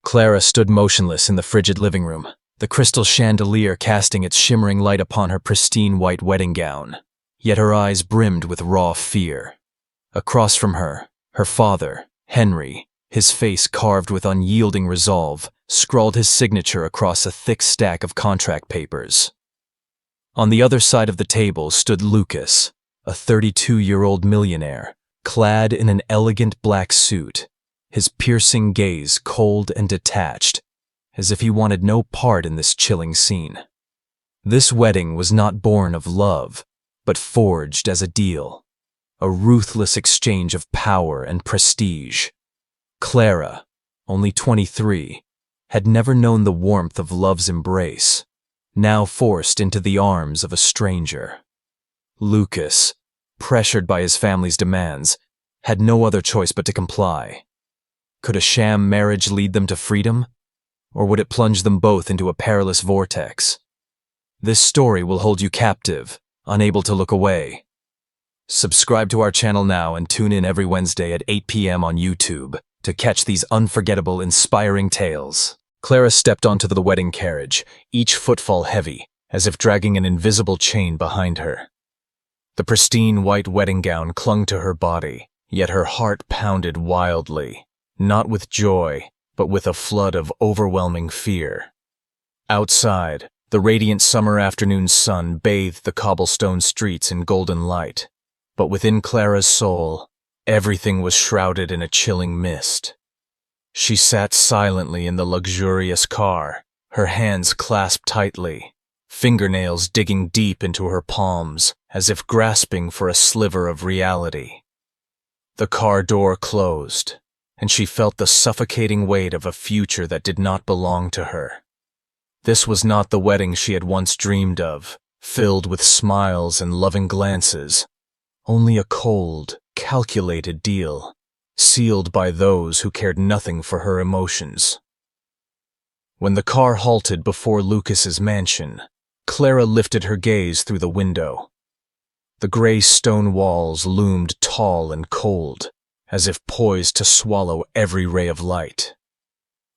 Clara stood motionless in the frigid living room, the crystal chandelier casting its shimmering light upon her pristine white wedding gown. Yet her eyes brimmed with raw fear. Across from her, her father, Henry, his face carved with unyielding resolve, scrawled his signature across a thick stack of contract papers. On the other side of the table stood Lucas, a 32-year-old millionaire, clad in an elegant black suit, his piercing gaze cold and detached, as if he wanted no part in this chilling scene. This wedding was not born of love, but forged as a deal, a ruthless exchange of power and prestige. Clara, only 23, had never known the warmth of love's embrace, now forced into the arms of a stranger. Lucas, pressured by his family's demands, had no other choice but to comply. Could a sham marriage lead them to freedom, or would it plunge them both into a perilous vortex? This story will hold you captive, unable to look away. Subscribe to our channel now and tune in every Wednesday at 8 p.m. on YouTube to catch these unforgettable, inspiring tales. Clara stepped onto the wedding carriage, each footfall heavy, as if dragging an invisible chain behind her. The pristine white wedding gown clung to her body, yet her heart pounded wildly, not with joy, but with a flood of overwhelming fear. Outside, the radiant summer afternoon sun bathed the cobblestone streets in golden light, but within Clara's soul, everything was shrouded in a chilling mist. She sat silently in the luxurious car, her hands clasped tightly, fingernails digging deep into her palms, as if grasping for a sliver of reality. The car door closed, and she felt the suffocating weight of a future that did not belong to her. This was not the wedding she had once dreamed of, filled with smiles and loving glances, only a cold, calculated deal, sealed by those who cared nothing for her emotions. When the car halted before Lucas's mansion, Clara lifted her gaze through the window. The gray stone walls loomed tall and cold, as if poised to swallow every ray of light.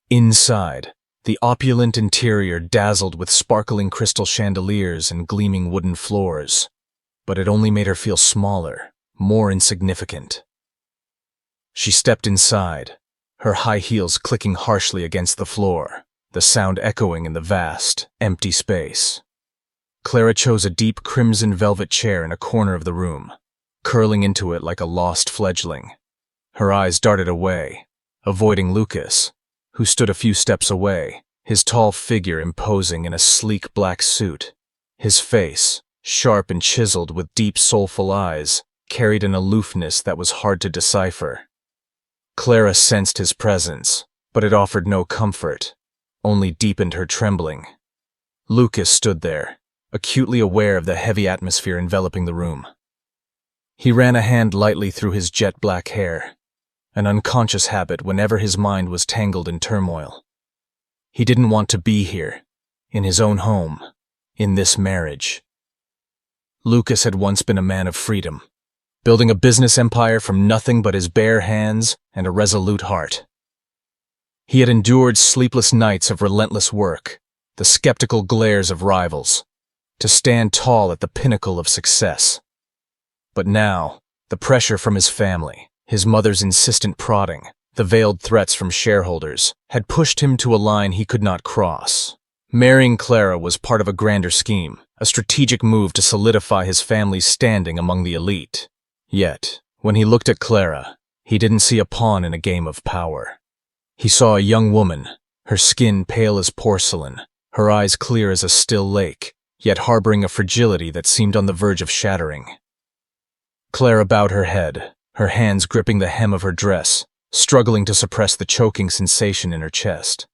Inside, the opulent interior dazzled with sparkling crystal chandeliers and gleaming wooden floors, but it only made her feel smaller, more insignificant. She stepped inside, her high heels clicking harshly against the floor, the sound echoing in the vast, empty space. Clara chose a deep crimson velvet chair in a corner of the room, curling into it like a lost fledgling. Her eyes darted away, avoiding Lucas, who stood a few steps away, his tall figure imposing in a sleek black suit. His face, sharp and chiseled with deep soulful eyes, carried an aloofness that was hard to decipher. Clara sensed his presence, but it offered no comfort, only deepened her trembling. Lucas stood there, acutely aware of the heavy atmosphere enveloping the room. He ran a hand lightly through his jet-black hair, an unconscious habit whenever his mind was tangled in turmoil. He didn't want to be here, in his own home, in this marriage. Lucas had once been a man of freedom, building a business empire from nothing but his bare hands and a resolute heart. He had endured sleepless nights of relentless work, the skeptical glares of rivals, to stand tall at the pinnacle of success. But now, the pressure from his family, his mother's insistent prodding, the veiled threats from shareholders, had pushed him to a line he could not cross. Marrying Clara was part of a grander scheme, a strategic move to solidify his family's standing among the elite. Yet, when he looked at Clara, he didn't see a pawn in a game of power. He saw a young woman, her skin pale as porcelain, her eyes clear as a still lake, yet harboring a fragility that seemed on the verge of shattering. Clara bowed her head, her hands gripping the hem of her dress, struggling to suppress the choking sensation in her chest.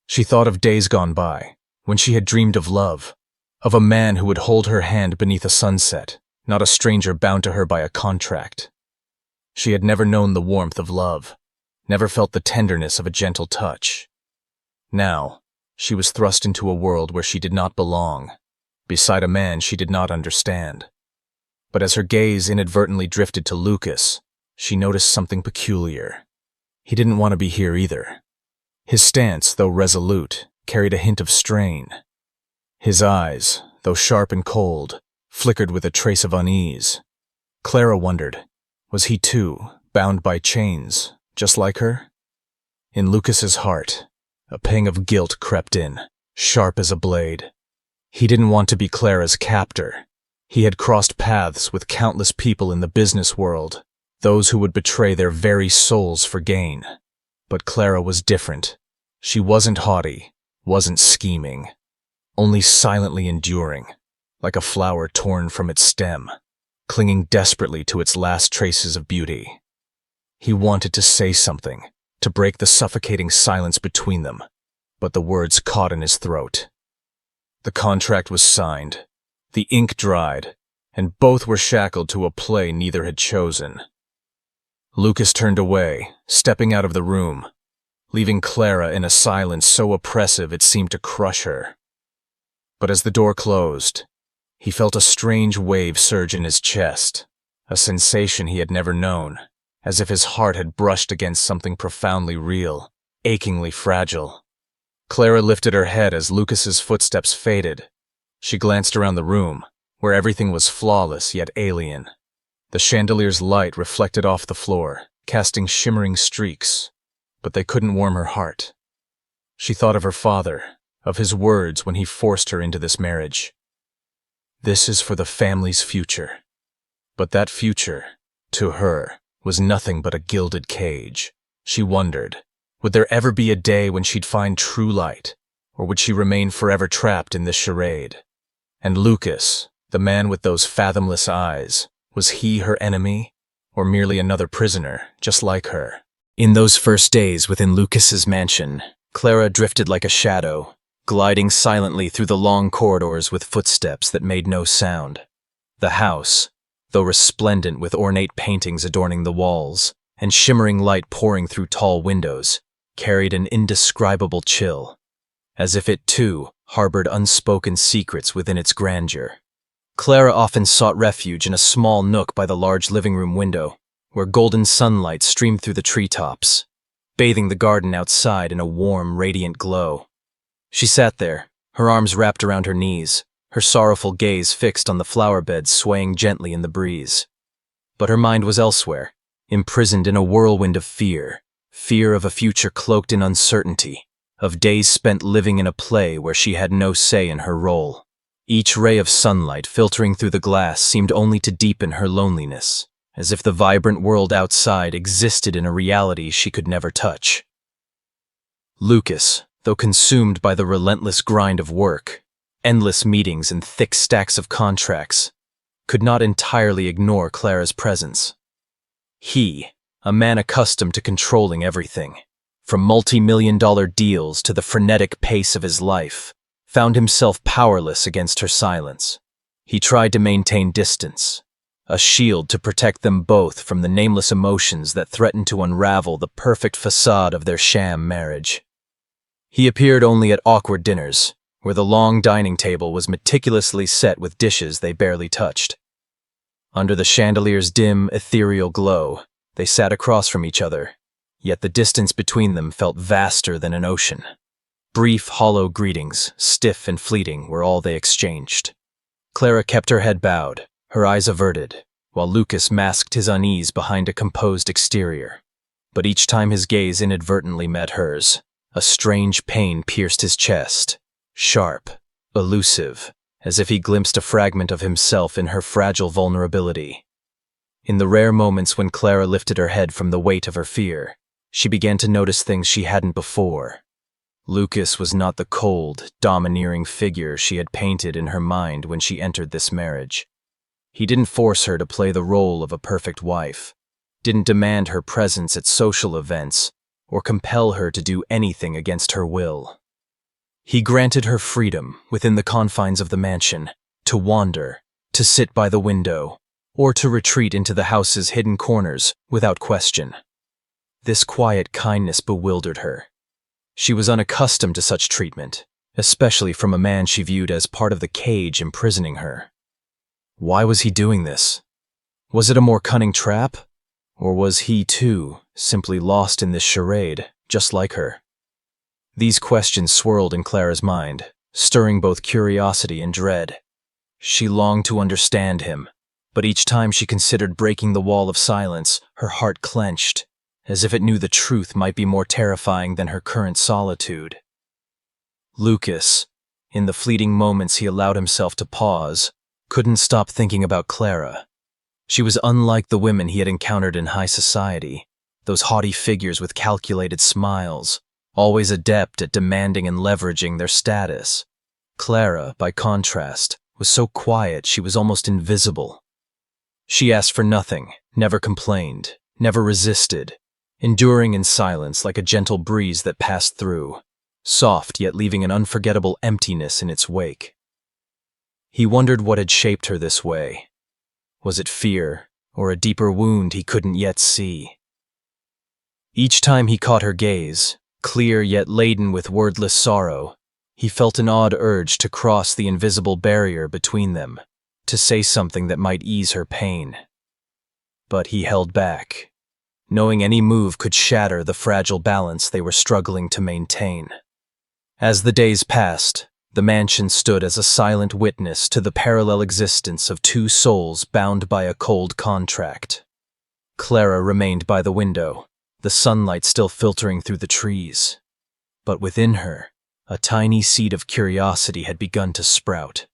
She thought of days gone by, when she had dreamed of love, of a man who would hold her hand beneath a sunset, not a stranger bound to her by a contract. She had never known the warmth of love, never felt the tenderness of a gentle touch. Now, she was thrust into a world where she did not belong, beside a man she did not understand. But as her gaze inadvertently drifted to Lucas, she noticed something peculiar. He didn't want to be here either. His stance, though resolute, carried a hint of strain. His eyes, though sharp and cold, flickered with a trace of unease. Clara wondered, was he too bound by chains, just like her? In Lucas's heart, a pang of guilt crept in, sharp as a blade. He didn't want to be Clara's captor. He had crossed paths with countless people in the business world, those who would betray their very souls for gain. But Clara was different. She wasn't haughty, wasn't scheming, only silently enduring, like a flower torn from its stem, clinging desperately to its last traces of beauty. He wanted to say something, to break the suffocating silence between them, but the words caught in his throat. The contract was signed, the ink dried, and both were shackled to a play neither had chosen. Lucas turned away, stepping out of the room, leaving Clara in a silence so oppressive it seemed to crush her. But as the door closed, he felt a strange wave surge in his chest, a sensation he had never known, as if his heart had brushed against something profoundly real, achingly fragile. Clara lifted her head as Lucas's footsteps faded. She glanced around the room, where everything was flawless yet alien. The chandelier's light reflected off the floor, casting shimmering streaks, but they couldn't warm her heart. She thought of her father, of his words when he forced her into this marriage. This is for the family's future. But that future, to her, was nothing but a gilded cage. She wondered, would there ever be a day when she'd find true light, or would she remain forever trapped in this charade? And Lucas, the man with those fathomless eyes, was he her enemy, or merely another prisoner, just like her? In those first days within Lucas's mansion, Clara drifted like a shadow, gliding silently through the long corridors with footsteps that made no sound. The house, though resplendent with ornate paintings adorning the walls, and shimmering light pouring through tall windows, carried an indescribable chill, as if it too harbored unspoken secrets within its grandeur. Clara often sought refuge in a small nook by the large living room window, where golden sunlight streamed through the treetops, bathing the garden outside in a warm, radiant glow. She sat there, her arms wrapped around her knees, her sorrowful gaze fixed on the flower beds swaying gently in the breeze. But her mind was elsewhere, imprisoned in a whirlwind of fear of a future cloaked in uncertainty, of days spent living in a play where she had no say in her role. Each ray of sunlight filtering through the glass seemed only to deepen her loneliness, as if the vibrant world outside existed in a reality she could never touch. Lucas, though consumed by the relentless grind of work, endless meetings and thick stacks of contracts, could not entirely ignore Clara's presence. He, a man accustomed to controlling everything, from multi-million-dollar deals to the frenetic pace of his life, found himself powerless against her silence. He tried to maintain distance, a shield to protect them both from the nameless emotions that threatened to unravel the perfect facade of their sham marriage. He appeared only at awkward dinners, where the long dining table was meticulously set with dishes they barely touched. Under the chandelier's dim, ethereal glow, they sat across from each other, yet the distance between them felt vaster than an ocean. Brief, hollow greetings, stiff and fleeting, were all they exchanged. Clara kept her head bowed, her eyes averted, while Lucas masked his unease behind a composed exterior. But each time his gaze inadvertently met hers, a strange pain pierced his chest, sharp, elusive, as if he glimpsed a fragment of himself in her fragile vulnerability. In the rare moments when Clara lifted her head from the weight of her fear, she began to notice things she hadn't before. Lucas was not the cold, domineering figure she had painted in her mind when she entered this marriage. He didn't force her to play the role of a perfect wife, didn't demand her presence at social events, or compel her to do anything against her will. He granted her freedom within the confines of the mansion, to wander, to sit by the window, or to retreat into the house's hidden corners without question. This quiet kindness bewildered her. She was unaccustomed to such treatment, especially from a man she viewed as part of the cage imprisoning her. Why was he doing this? Was it a more cunning trap? Or was he, too, simply lost in this charade, just like her? These questions swirled in Clara's mind, stirring both curiosity and dread. She longed to understand him, but each time she considered breaking the wall of silence, her heart clenched, as if it knew the truth might be more terrifying than her current solitude. Lucas, in the fleeting moments he allowed himself to pause, couldn't stop thinking about Clara. She was unlike the women he had encountered in high society, those haughty figures with calculated smiles, always adept at demanding and leveraging their status. Clara, by contrast, was so quiet she was almost invisible. She asked for nothing, never complained, never resisted, enduring in silence like a gentle breeze that passed through, soft yet leaving an unforgettable emptiness in its wake. He wondered what had shaped her this way. Was it fear, or a deeper wound he couldn't yet see? Each time he caught her gaze, clear yet laden with wordless sorrow, he felt an odd urge to cross the invisible barrier between them, to say something that might ease her pain. But he held back, knowing any move could shatter the fragile balance they were struggling to maintain. As the days passed, the mansion stood as a silent witness to the parallel existence of two souls bound by a cold contract. Clara remained by the window, the sunlight still filtering through the trees. But within her, a tiny seed of curiosity had begun to sprout.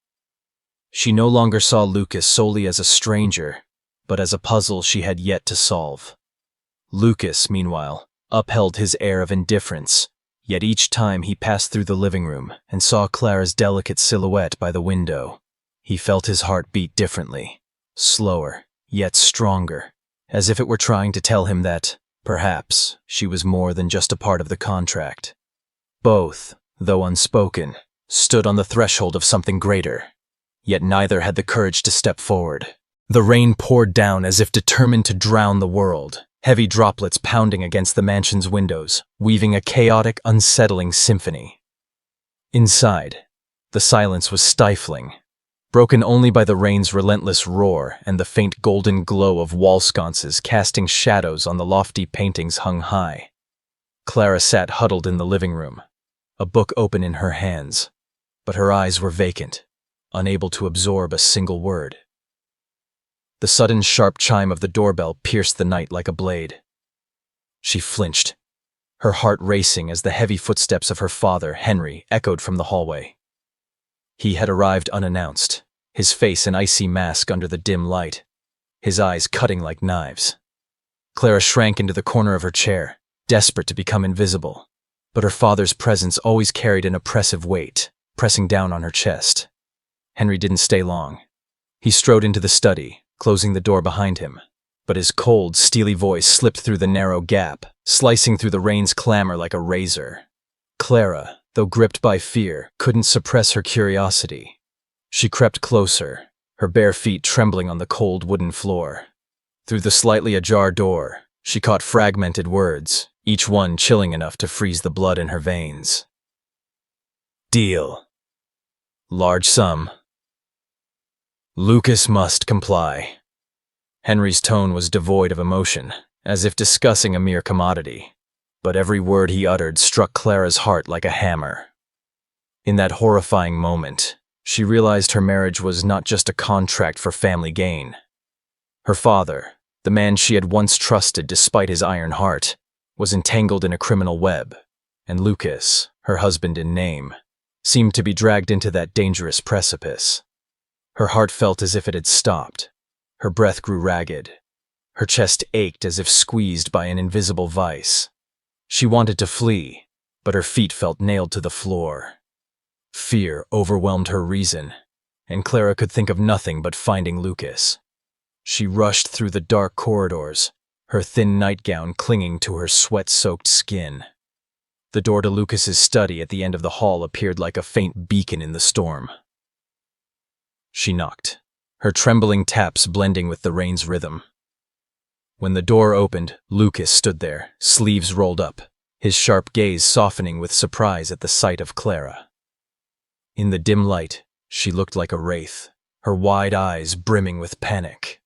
She no longer saw Lucas solely as a stranger, but as a puzzle she had yet to solve. Lucas, meanwhile, upheld his air of indifference, yet each time he passed through the living room and saw Clara's delicate silhouette by the window, he felt his heart beat differently, slower, yet stronger, as if it were trying to tell him that, perhaps, she was more than just a part of the contract. Both, though unspoken, stood on the threshold of something greater, yet neither had the courage to step forward. The rain poured down as if determined to drown the world, heavy droplets pounding against the mansion's windows, weaving a chaotic, unsettling symphony. Inside, the silence was stifling, broken only by the rain's relentless roar and the faint golden glow of wall sconces casting shadows on the lofty paintings hung high. Clara sat huddled in the living room, a book open in her hands, but her eyes were vacant, unable to absorb a single word. The sudden sharp chime of the doorbell pierced the night like a blade. She flinched, her heart racing as the heavy footsteps of her father, Henry, echoed from the hallway. He had arrived unannounced, his face an icy mask under the dim light, his eyes cutting like knives. Clara shrank into the corner of her chair, desperate to become invisible, but her father's presence always carried an oppressive weight, pressing down on her chest. Henry didn't stay long. He strode into the study, closing the door behind him, but his cold, steely voice slipped through the narrow gap, slicing through the rain's clamor like a razor. Clara, though gripped by fear, couldn't suppress her curiosity. She crept closer, her bare feet trembling on the cold wooden floor. Through the slightly ajar door, she caught fragmented words, each one chilling enough to freeze the blood in her veins. Deal. Large sum. Lucas must comply. Henry's tone was devoid of emotion, as if discussing a mere commodity, but every word he uttered struck Clara's heart like a hammer. In that horrifying moment, she realized her marriage was not just a contract for family gain. Her father, the man she had once trusted despite his iron heart, was entangled in a criminal web, and Lucas, her husband in name, seemed to be dragged into that dangerous precipice. Her heart felt as if it had stopped. Her breath grew ragged. Her chest ached as if squeezed by an invisible vice. She wanted to flee, but her feet felt nailed to the floor. Fear overwhelmed her reason, and Clara could think of nothing but finding Lucas. She rushed through the dark corridors, her thin nightgown clinging to her sweat-soaked skin. The door to Lucas's study at the end of the hall appeared like a faint beacon in the storm. She knocked, her trembling taps blending with the rain's rhythm. When the door opened, Lucas stood there, sleeves rolled up, his sharp gaze softening with surprise at the sight of Clara. In the dim light, she looked like a wraith, her wide eyes brimming with panic.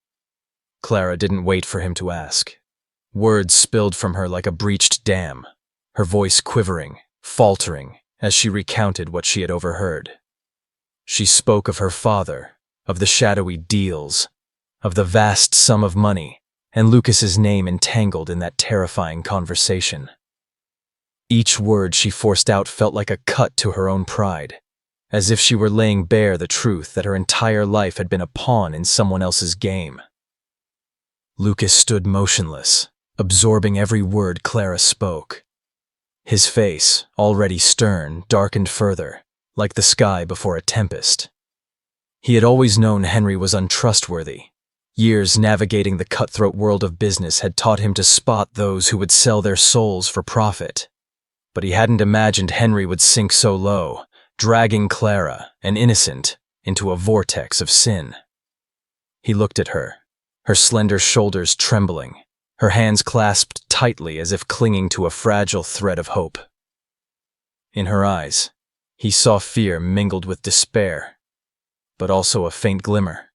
Clara didn't wait for him to ask. Words spilled from her like a breached dam, her voice quivering, faltering as she recounted what she had overheard. She spoke of her father, of the shadowy deals, of the vast sum of money, and Lucas's name entangled in that terrifying conversation. Each word she forced out felt like a cut to her own pride, as if she were laying bare the truth that her entire life had been a pawn in someone else's game. Lucas stood motionless, absorbing every word Clara spoke. His face, already stern, darkened further, like the sky before a tempest. He had always known Henry was untrustworthy. Years navigating the cutthroat world of business had taught him to spot those who would sell their souls for profit. But he hadn't imagined Henry would sink so low, dragging Clara, an innocent, into a vortex of sin. He looked at her, her slender shoulders trembling, her hands clasped tightly as if clinging to a fragile thread of hope. In her eyes, he saw fear mingled with despair, but also a faint glimmer,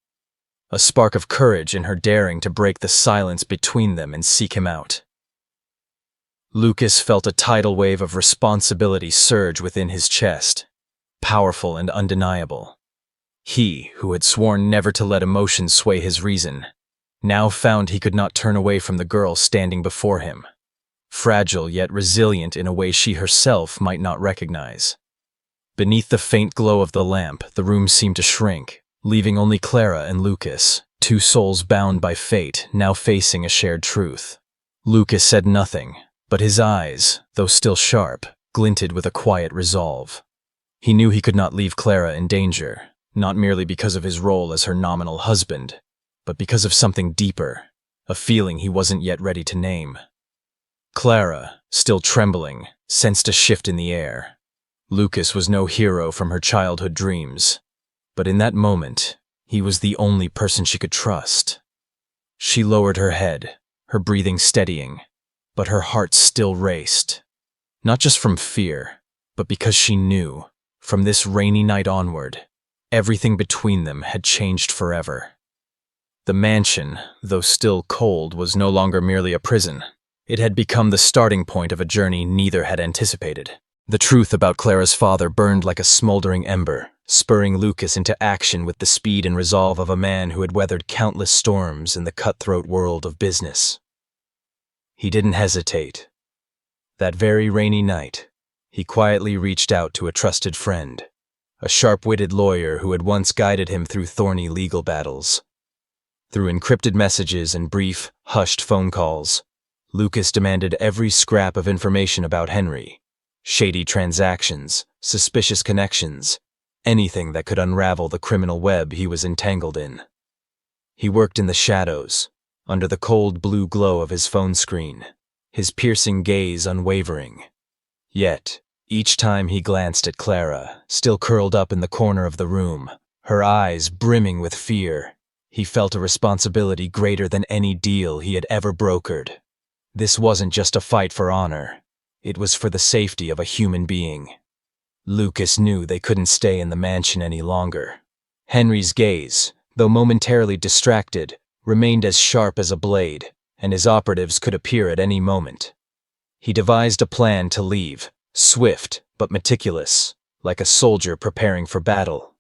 a spark of courage in her daring to break the silence between them and seek him out. Lucas felt a tidal wave of responsibility surge within his chest, powerful and undeniable. He, who had sworn never to let emotion sway his reason, now found he could not turn away from the girl standing before him, fragile yet resilient in a way she herself might not recognize. Beneath the faint glow of the lamp, the room seemed to shrink, leaving only Clara and Lucas, two souls bound by fate, now facing a shared truth. Lucas said nothing, but his eyes, though still sharp, glinted with a quiet resolve. He knew he could not leave Clara in danger, not merely because of his role as her nominal husband, but because of something deeper, a feeling he wasn't yet ready to name. Clara, still trembling, sensed a shift in the air. Lucas was no hero from her childhood dreams, but in that moment, he was the only person she could trust. She lowered her head, her breathing steadying, but her heart still raced. Not just from fear, but because she knew, from this rainy night onward, everything between them had changed forever. The mansion, though still cold, was no longer merely a prison. It had become the starting point of a journey neither had anticipated. The truth about Clara's father burned like a smoldering ember, spurring Lucas into action with the speed and resolve of a man who had weathered countless storms in the cutthroat world of business. He didn't hesitate. That very rainy night, he quietly reached out to a trusted friend, a sharp-witted lawyer who had once guided him through thorny legal battles. Through encrypted messages and brief, hushed phone calls, Lucas demanded every scrap of information about Henry. Shady transactions, suspicious connections, anything that could unravel the criminal web he was entangled in. He worked in the shadows, under the cold blue glow of his phone screen, his piercing gaze unwavering. Yet, each time he glanced at Clara, still curled up in the corner of the room, her eyes brimming with fear, he felt a responsibility greater than any deal he had ever brokered. This wasn't just a fight for honor. It was for the safety of a human being. Lucas knew they couldn't stay in the mansion any longer. Henry's gaze, though momentarily distracted, remained as sharp as a blade, and his operatives could appear at any moment. He devised a plan to leave, swift but meticulous, like a soldier preparing for battle.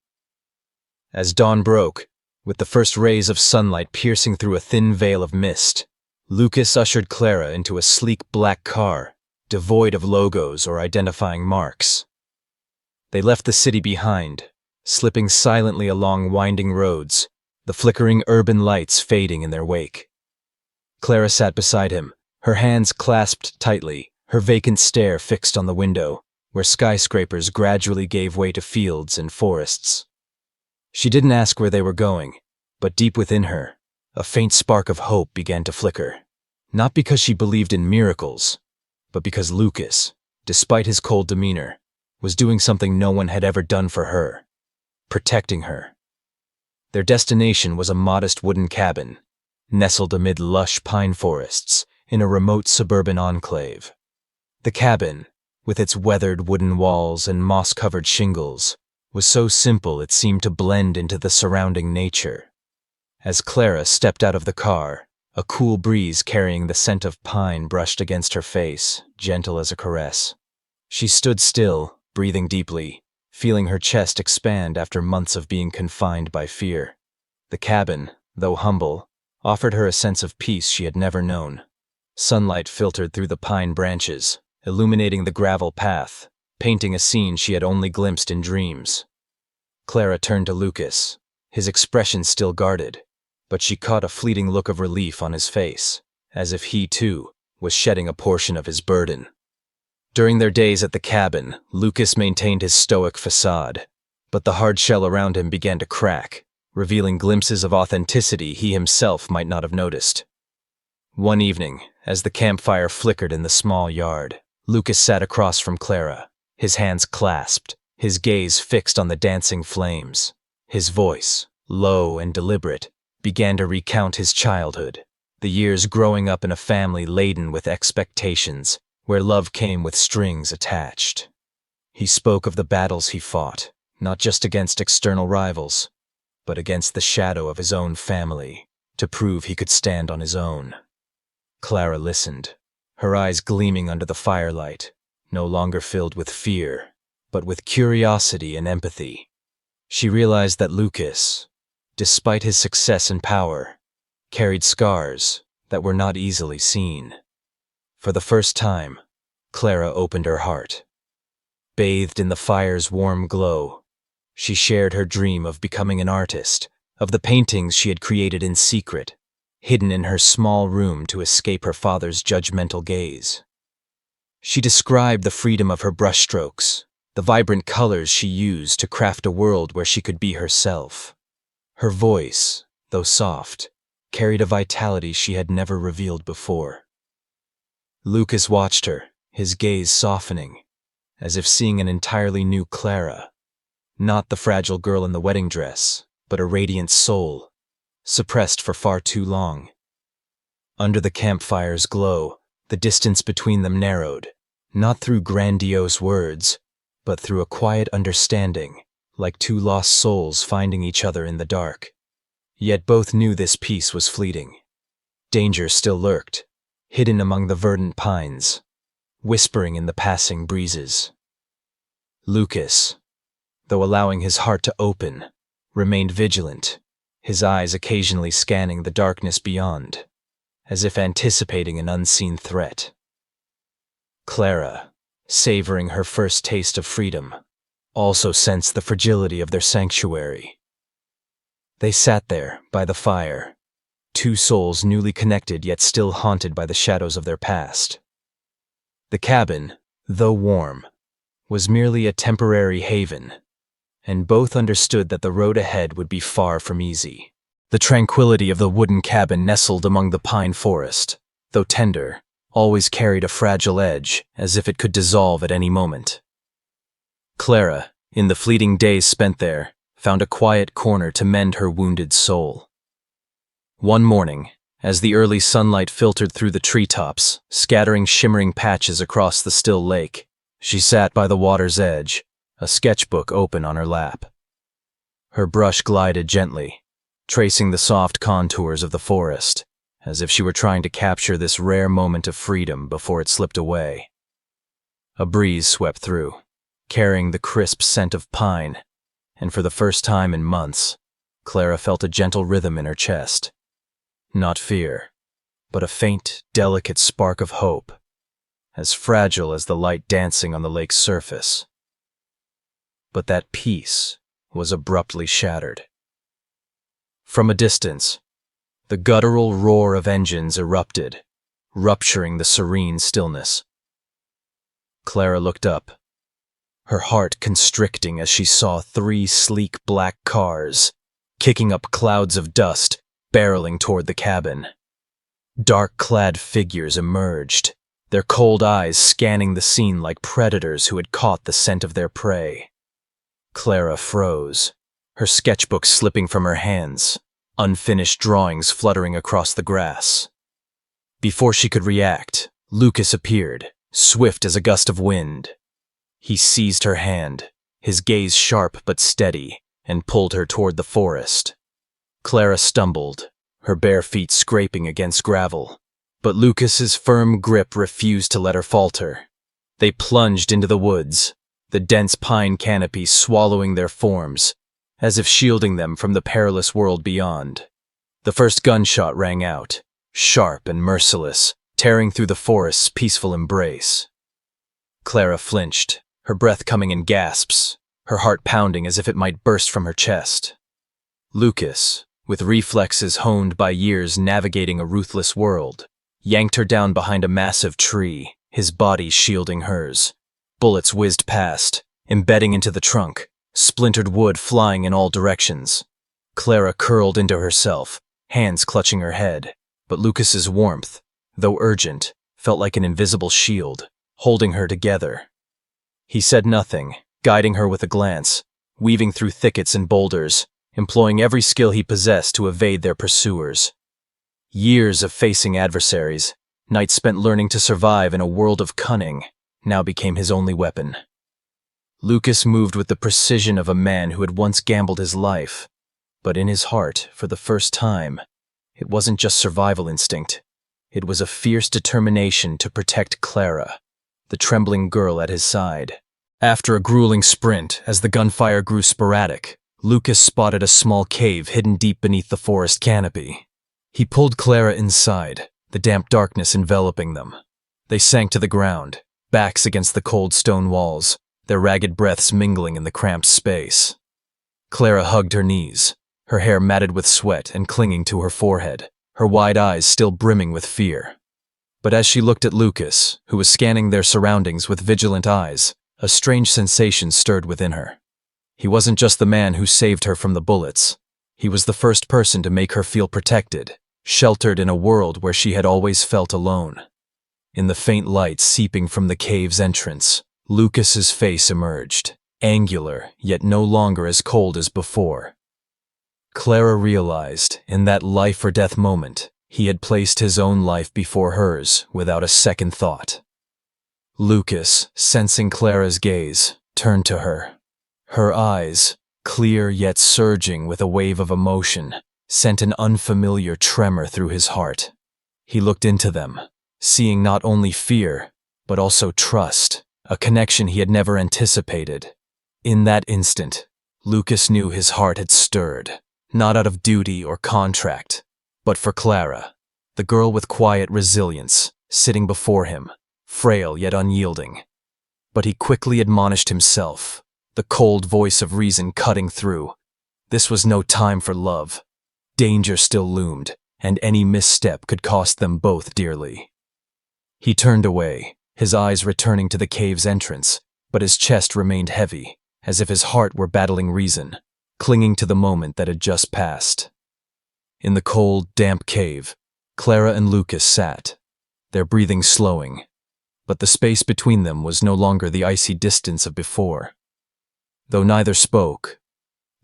As dawn broke, with the first rays of sunlight piercing through a thin veil of mist, Lucas ushered Clara into a sleek black car, devoid of logos or identifying marks. They left the city behind, slipping silently along winding roads, the flickering urban lights fading in their wake. Clara sat beside him, her hands clasped tightly, her vacant stare fixed on the window, where skyscrapers gradually gave way to fields and forests. She didn't ask where they were going, but deep within her, a faint spark of hope began to flicker. Not because she believed in miracles, but because Lucas, despite his cold demeanor, was doing something no one had ever done for her, protecting her. Their destination was a modest wooden cabin, nestled amid lush pine forests in a remote suburban enclave. The cabin, with its weathered wooden walls and moss-covered shingles, was so simple it seemed to blend into the surrounding nature. As Clara stepped out of the car, a cool breeze carrying the scent of pine brushed against her face, gentle as a caress. She stood still, breathing deeply, feeling her chest expand after months of being confined by fear. The cabin, though humble, offered her a sense of peace she had never known. Sunlight filtered through the pine branches, illuminating the gravel path, painting a scene she had only glimpsed in dreams. Clara turned to Lucas, his expression still guarded, but she caught a fleeting look of relief on his face, as if he, too, was shedding a portion of his burden. During their days at the cabin, Lucas maintained his stoic facade, but the hard shell around him began to crack, revealing glimpses of authenticity he himself might not have noticed. One evening, as the campfire flickered in the small yard, Lucas sat across from Clara, his hands clasped, his gaze fixed on the dancing flames. His voice, low and deliberate, began to recount his childhood, the years growing up in a family laden with expectations, where love came with strings attached. He spoke of the battles he fought, not just against external rivals, but against the shadow of his own family, to prove he could stand on his own. Clara listened, her eyes gleaming under the firelight, no longer filled with fear, but with curiosity and empathy. She realized that Lucas, despite his success and power, carried scars that were not easily seen. For the first time, Clara opened her heart. Bathed in the fire's warm glow, she shared her dream of becoming an artist, of the paintings she had created in secret, hidden in her small room to escape her father's judgmental gaze. She described the freedom of her brushstrokes, the vibrant colors she used to craft a world where she could be herself. Her voice, though soft, carried a vitality she had never revealed before. Lucas watched her, his gaze softening, as if seeing an entirely new Clara. Not the fragile girl in the wedding dress, but a radiant soul, suppressed for far too long. Under the campfire's glow, the distance between them narrowed, not through grandiose words, but through a quiet understanding, like two lost souls finding each other in the dark. Yet both knew this peace was fleeting. Danger still lurked, hidden among the verdant pines, whispering in the passing breezes. Lucas, though allowing his heart to open, remained vigilant, his eyes occasionally scanning the darkness beyond, as if anticipating an unseen threat. Clara, savoring her first taste of freedom, also sensed the fragility of their sanctuary. They sat there, by the fire, two souls newly connected yet still haunted by the shadows of their past. The cabin, though warm, was merely a temporary haven, and both understood that the road ahead would be far from easy. The tranquility of the wooden cabin nestled among the pine forest, though tender, always carried a fragile edge, as if it could dissolve at any moment. Clara, in the fleeting days spent there, found a quiet corner to mend her wounded soul. One morning, as the early sunlight filtered through the treetops, scattering shimmering patches across the still lake, she sat by the water's edge, a sketchbook open on her lap. Her brush glided gently, tracing the soft contours of the forest, as if she were trying to capture this rare moment of freedom before it slipped away. A breeze swept through, carrying the crisp scent of pine, and for the first time in months, Clara felt a gentle rhythm in her chest. Not fear, but a faint, delicate spark of hope, as fragile as the light dancing on the lake's surface. But that peace was abruptly shattered. From a distance, the guttural roar of engines erupted, rupturing the serene stillness. Clara looked up, her heart constricting as she saw three sleek black cars, kicking up clouds of dust, barreling toward the cabin. Dark-clad figures emerged, their cold eyes scanning the scene like predators who had caught the scent of their prey. Clara froze, her sketchbook slipping from her hands, unfinished drawings fluttering across the grass. Before she could react, Lucas appeared, swift as a gust of wind. He seized her hand, his gaze sharp but steady, and pulled her toward the forest. Clara stumbled, her bare feet scraping against gravel, but Lucas's firm grip refused to let her falter. They plunged into the woods, the dense pine canopy swallowing their forms, as if shielding them from the perilous world beyond. The first gunshot rang out, sharp and merciless, tearing through the forest's peaceful embrace. Clara flinched, her breath coming in gasps, her heart pounding as if it might burst from her chest. Lucas, with reflexes honed by years navigating a ruthless world, yanked her down behind a massive tree, his body shielding hers. Bullets whizzed past, embedding into the trunk, splintered wood flying in all directions. Clara curled into herself, hands clutching her head, but Lucas's warmth, though urgent, felt like an invisible shield, holding her together. He said nothing, guiding her with a glance, weaving through thickets and boulders, employing every skill he possessed to evade their pursuers. Years of facing adversaries, nights spent learning to survive in a world of cunning, now became his only weapon. Lucas moved with the precision of a man who had once gambled his life, but in his heart, for the first time, it wasn't just survival instinct. It was a fierce determination to protect Clara, the trembling girl at his side. After a grueling sprint, as the gunfire grew sporadic, Lucas spotted a small cave hidden deep beneath the forest canopy. He pulled Clara inside, the damp darkness enveloping them. They sank to the ground, backs against the cold stone walls, their ragged breaths mingling in the cramped space. Clara hugged her knees, her hair matted with sweat and clinging to her forehead, her wide eyes still brimming with fear. But as she looked at Lucas, who was scanning their surroundings with vigilant eyes, a strange sensation stirred within her. He wasn't just the man who saved her from the bullets. He was the first person to make her feel protected, sheltered in a world where she had always felt alone. In the faint light seeping from the cave's entrance, Lucas's face emerged, angular, yet no longer as cold as before. Clara realized, in that life-or-death moment, he had placed his own life before hers without a second thought. Lucas, sensing Clara's gaze, turned to her. Her eyes, clear yet surging with a wave of emotion, sent an unfamiliar tremor through his heart. He looked into them, seeing not only fear, but also trust, a connection he had never anticipated. In that instant, Lucas knew his heart had stirred, not out of duty or contract, but for Clara, the girl with quiet resilience, sitting before him, frail yet unyielding. But he quickly admonished himself, the cold voice of reason cutting through. This was no time for love. Danger still loomed, and any misstep could cost them both dearly. He turned away, his eyes returning to the cave's entrance, but his chest remained heavy, as if his heart were battling reason, clinging to the moment that had just passed. In the cold, damp cave, Clara and Lucas sat, their breathing slowing, but the space between them was no longer the icy distance of before. Though neither spoke,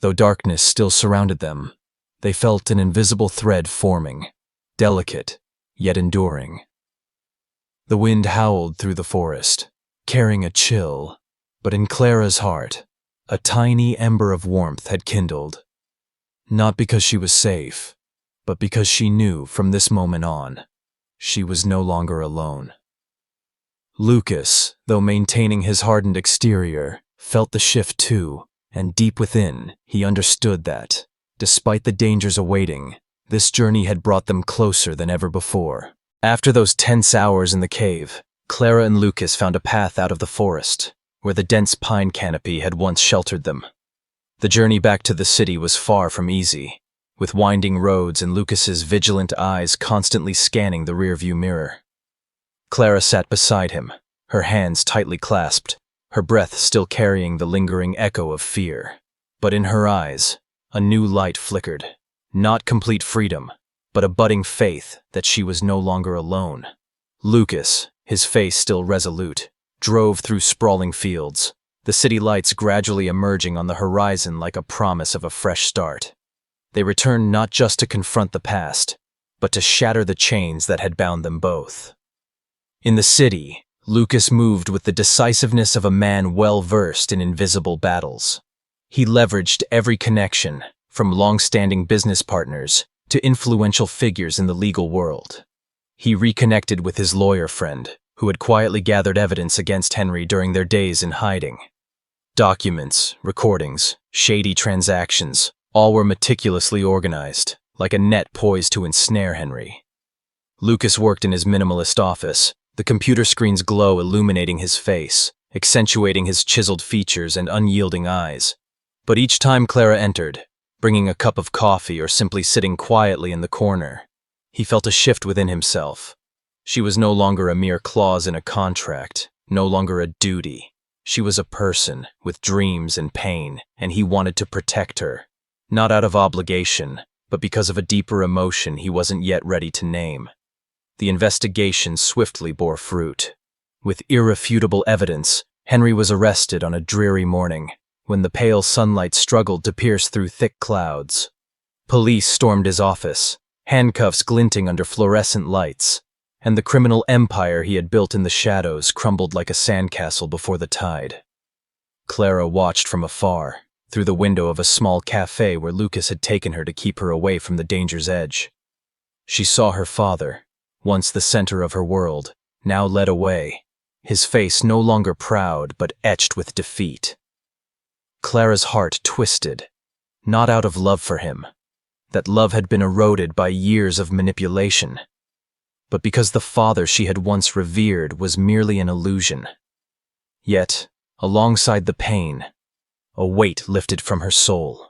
though darkness still surrounded them, they felt an invisible thread forming, delicate, yet enduring. The wind howled through the forest, carrying a chill, but in Clara's heart, a tiny ember of warmth had kindled. Not because she was safe, but because she knew from this moment on, she was no longer alone. Lucas, though maintaining his hardened exterior, felt the shift too, and deep within, he understood that, despite the dangers awaiting, this journey had brought them closer than ever before. After those tense hours in the cave, Clara and Lucas found a path out of the forest, where the dense pine canopy had once sheltered them. The journey back to the city was far from easy, with winding roads and Lucas's vigilant eyes constantly scanning the rearview mirror. Clara sat beside him, her hands tightly clasped, her breath still carrying the lingering echo of fear. But in her eyes, a new light flickered, not complete freedom, but a budding faith that she was no longer alone. Lucas, his face still resolute, drove through sprawling fields, the city lights gradually emerging on the horizon like a promise of a fresh start. They returned not just to confront the past, but to shatter the chains that had bound them both. In the city, Lucas moved with the decisiveness of a man well-versed in invisible battles. He leveraged every connection, from long-standing business partners to influential figures in the legal world. He reconnected with his lawyer friend, who had quietly gathered evidence against Henry during their days in hiding. Documents, recordings, shady transactions, all were meticulously organized, like a net poised to ensnare Henry. Lucas worked in his minimalist office, the computer screen's glow illuminating his face, accentuating his chiseled features and unyielding eyes. But each time Clara entered, bringing a cup of coffee or simply sitting quietly in the corner, he felt a shift within himself. She was no longer a mere clause in a contract, no longer a duty. She was a person with dreams and pain, and he wanted to protect her, not out of obligation, but because of a deeper emotion he wasn't yet ready to name. The investigation swiftly bore fruit. With irrefutable evidence, Henry was arrested on a dreary morning, when the pale sunlight struggled to pierce through thick clouds. Police stormed his office, handcuffs glinting under fluorescent lights, and the criminal empire he had built in the shadows crumbled like a sandcastle before the tide. Clara watched from afar, through the window of a small cafe where Lucas had taken her to keep her away from the danger's edge. She saw her father, once the center of her world, now led away, his face no longer proud but etched with defeat. Clara's heart twisted, not out of love for him. That love had been eroded by years of manipulation, but because the father she had once revered was merely an illusion. Yet, alongside the pain, a weight lifted from her soul.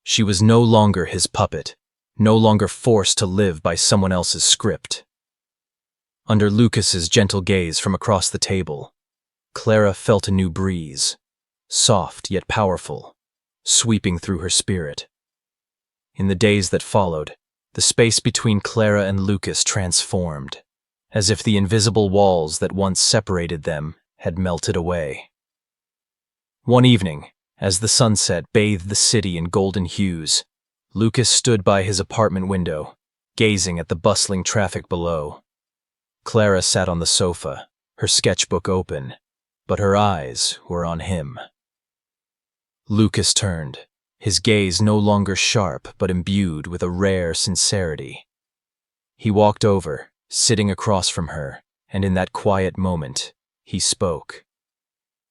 She was no longer his puppet, no longer forced to live by someone else's script. Under Lucas's gentle gaze from across the table, Clara felt a new breeze, soft yet powerful, sweeping through her spirit. In the days that followed, the space between Clara and Lucas transformed, as if the invisible walls that once separated them had melted away. One evening, as the sunset bathed the city in golden hues, Lucas stood by his apartment window, gazing at the bustling traffic below. Clara sat on the sofa, her sketchbook open, but her eyes were on him. Lucas turned, his gaze no longer sharp but imbued with a rare sincerity. He walked over, sitting across from her, and in that quiet moment, he spoke.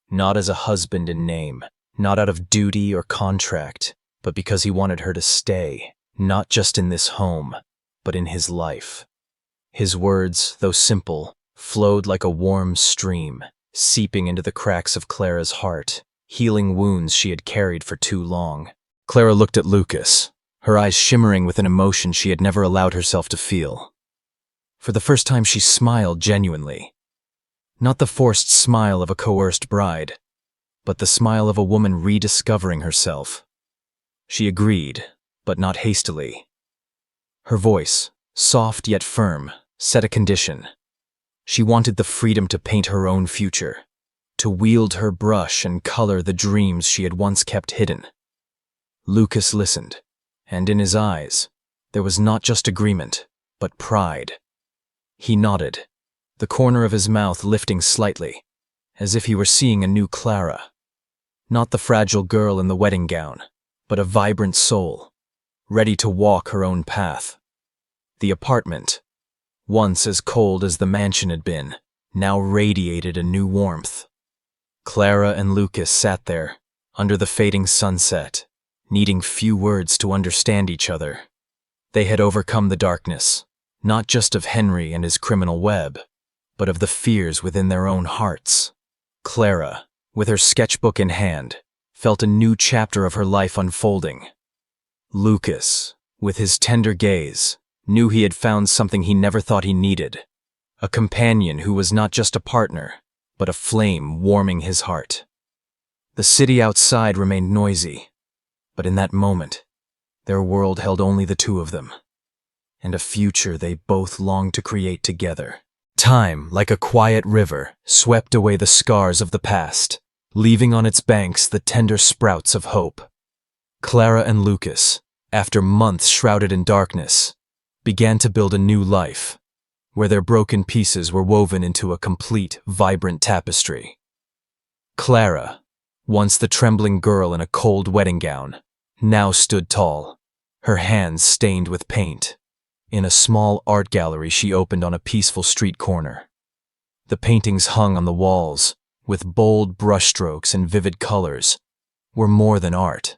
Not as a husband in name, not out of duty or contract, but because he wanted her to stay, not just in this home, but in his life. His words, though simple, flowed like a warm stream, seeping into the cracks of Clara's heart, healing wounds she had carried for too long. Clara looked at Lucas, her eyes shimmering with an emotion she had never allowed herself to feel. For the first time she smiled genuinely. Not the forced smile of a coerced bride, but the smile of a woman rediscovering herself. She agreed, but not hastily. Her voice, soft yet firm, set a condition. She wanted the freedom to paint her own future, to wield her brush and color the dreams she had once kept hidden. Lucas listened, and in his eyes, there was not just agreement, but pride. He nodded, the corner of his mouth lifting slightly, as if he were seeing a new Clara. Not the fragile girl in the wedding gown, but a vibrant soul, ready to walk her own path. The apartment, once as cold as the mansion had been, now radiated a new warmth. Clara and Lucas sat there, under the fading sunset, needing few words to understand each other. They had overcome the darkness, not just of Henry and his criminal web, but of the fears within their own hearts. Clara, with her sketchbook in hand, felt a new chapter of her life unfolding. Lucas, with his tender gaze, knew he had found something he never thought he needed, a companion who was not just a partner, but a flame warming his heart. The city outside remained noisy, but in that moment, their world held only the two of them, and a future they both longed to create together. Time, like a quiet river, swept away the scars of the past, leaving on its banks the tender sprouts of hope. Clara and Lucas, after months shrouded in darkness, began to build a new life, where their broken pieces were woven into a complete, vibrant tapestry. Clara, once the trembling girl in a cold wedding gown, now stood tall, her hands stained with paint, in a small art gallery she opened on a peaceful street corner. The paintings hung on the walls, with bold brushstrokes and vivid colors, were more than art.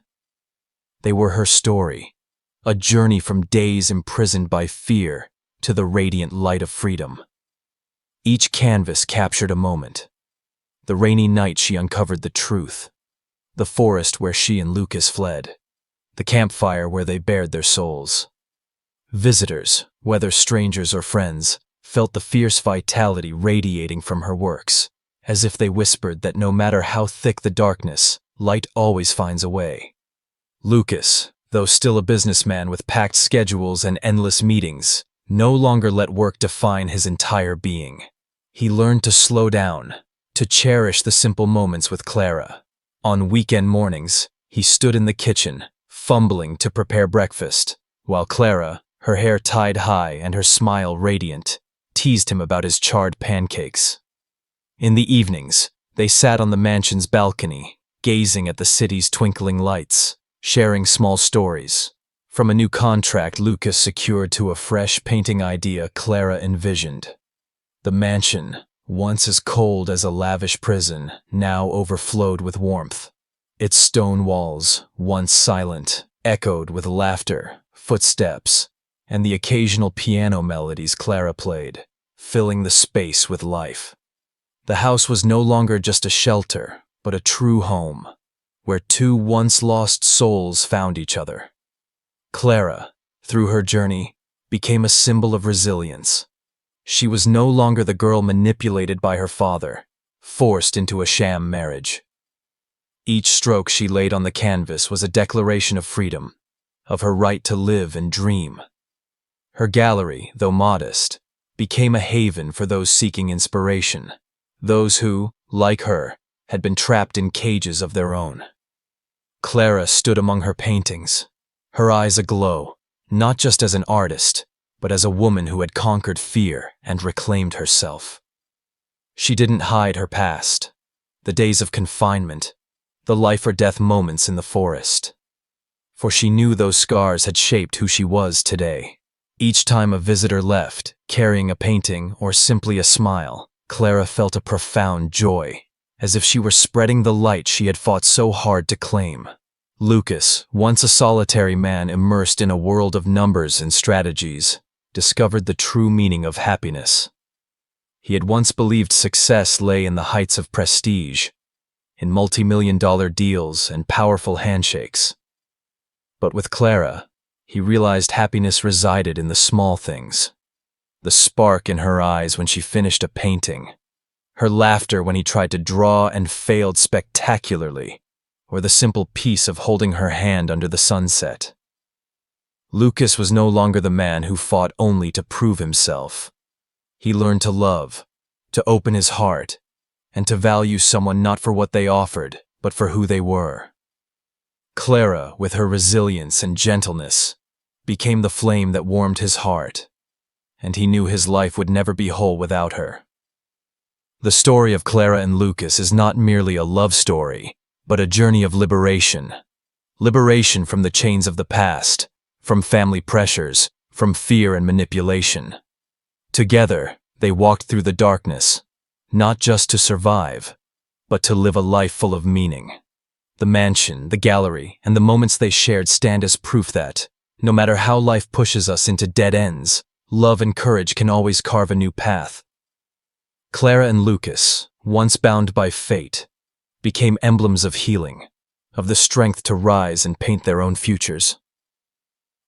They were her story, a journey from days imprisoned by fear to the radiant light of freedom. Each canvas captured a moment. The rainy night she uncovered the truth, the forest where she and Lucas fled, the campfire where they bared their souls. Visitors, whether strangers or friends, felt the fierce vitality radiating from her works, as if they whispered that no matter how thick the darkness, light always finds a way. Lucas, though still a businessman with packed schedules and endless meetings, no longer let work define his entire being. He learned to slow down, to cherish the simple moments with Clara. On weekend mornings, he stood in the kitchen, fumbling to prepare breakfast, while Clara, her hair tied high and her smile radiant, teased him about his charred pancakes. In the evenings, they sat on the mansion's balcony, gazing at the city's twinkling lights, sharing small stories. From a new contract Lucas secured to a fresh painting idea Clara envisioned. The mansion, once as cold as a lavish prison, now overflowed with warmth. Its stone walls, once silent, echoed with laughter, footsteps, and the occasional piano melodies Clara played, filling the space with life. The house was no longer just a shelter, but a true home, where two once lost souls found each other. Clara, through her journey, became a symbol of resilience. She was no longer the girl manipulated by her father, forced into a sham marriage. Each stroke she laid on the canvas was a declaration of freedom, of her right to live and dream. Her gallery, though modest, became a haven for those seeking inspiration, those who, like her, had been trapped in cages of their own. Clara stood among her paintings, her eyes aglow, not just as an artist, but as a woman who had conquered fear and reclaimed herself. She didn't hide her past, the days of confinement, the life or death moments in the forest. For she knew those scars had shaped who she was today. Each time a visitor left, carrying a painting or simply a smile, Clara felt a profound joy, as if she were spreading the light she had fought so hard to claim. Lucas, once a solitary man immersed in a world of numbers and strategies, discovered the true meaning of happiness. He had once believed success lay in the heights of prestige, in multi-million-dollar deals and powerful handshakes. But with Clara, he realized happiness resided in the small things. The spark in her eyes when she finished a painting, her laughter when he tried to draw and failed spectacularly, or the simple peace of holding her hand under the sunset. Lucas was no longer the man who fought only to prove himself. He learned to love, to open his heart, and to value someone not for what they offered, but for who they were. Clara, with her resilience and gentleness, became the flame that warmed his heart, and he knew his life would never be whole without her. The story of Clara and Lucas is not merely a love story, but a journey of liberation. Liberation from the chains of the past, from family pressures, from fear and manipulation. Together, they walked through the darkness, not just to survive, but to live a life full of meaning. The mansion, the gallery, and the moments they shared stand as proof that, no matter how life pushes us into dead ends, love and courage can always carve a new path. Clara and Lucas, once bound by fate, became emblems of healing, of the strength to rise and paint their own futures.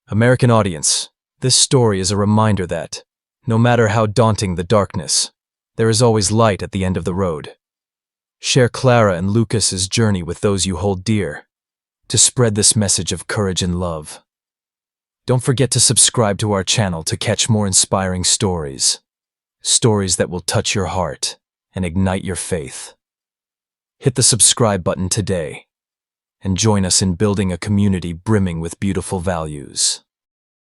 American audience, this story is a reminder that, no matter how daunting the darkness, there is always light at the end of the road. Share Clara and Lucas's journey with those you hold dear, to spread this message of courage and love. Don't forget to subscribe to our channel to catch more inspiring stories. Stories that will touch your heart and ignite your faith. Hit the subscribe button today and join us in building a community brimming with beautiful values.